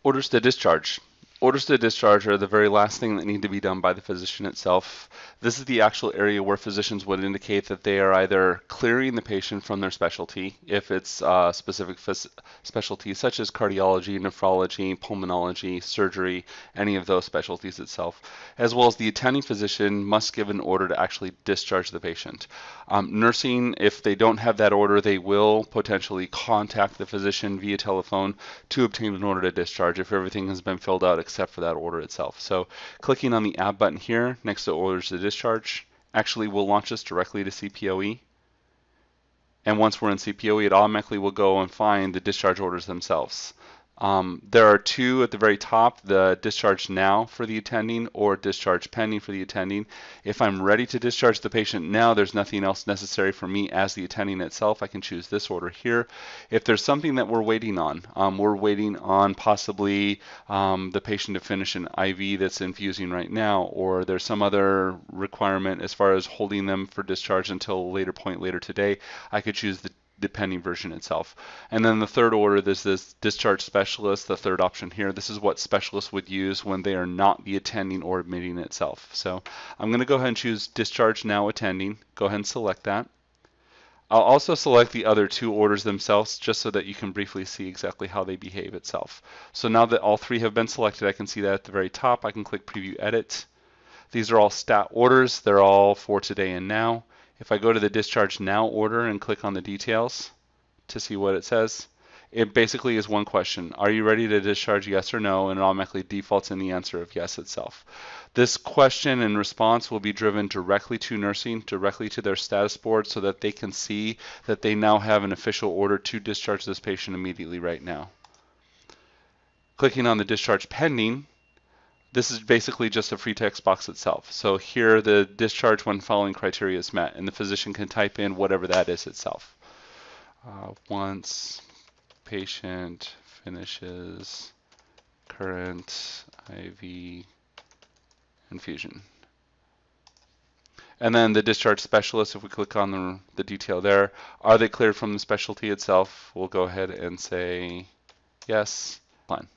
Orders to discharge. Orders to discharge are the very last thing that need to be done by the physician itself. This is the actual area where physicians would indicate that they are either clearing the patient from their specialty, if it's a specific specialty such as cardiology, nephrology, pulmonology, surgery, any of those specialties itself, as well as the attending physician must give an order to actually discharge the patient. Nursing, if they don't have that order, they will potentially contact the physician via telephone to obtain an order to discharge if everything has been filled out except for that order itself. So clicking on the Add button here next to Orders to Discharge actually will launch us directly to CPOE. And once we're in CPOE, it automatically will go and find the discharge orders themselves. There are two at the very top, the discharge now for the attending or discharge pending for the attending. If I'm ready to discharge the patient now, there's nothing else necessary for me as the attending itself. I can choose this order here. If there's something that we're waiting on possibly the patient to finish an IV that's infusing right now, or there's some other requirement as far as holding them for discharge until a later point later today, I could choose the pending version itself. And then the third order, there's this discharge specialist, the third option here. This is what specialists would use when they are not the attending or admitting itself. So I'm going to go ahead and choose discharge now attending. Go ahead and select that. I'll also select the other two orders themselves just so that you can briefly see exactly how they behave itself. So now that all three have been selected, I can see that at the very top. I can click Preview Edit. These are all stat orders. They're all for today and now. If I go to the Discharge Now order and click on the details to see what it says, it basically is one question. Are you ready to discharge, yes or no? And it automatically defaults in the answer of yes itself. This question and response will be driven directly to nursing, directly to their status board, so that they can see that they now have an official order to discharge this patient immediately right now. Clicking on the Discharge Pending, this is basically just a free text box itself. So here the discharge when following criteria is met, and the physician can type in whatever that is itself. Once patient finishes current IV infusion. And then the discharge specialist, if we click on the detail there, are they cleared from the specialty itself? We'll go ahead and say yes. Fine.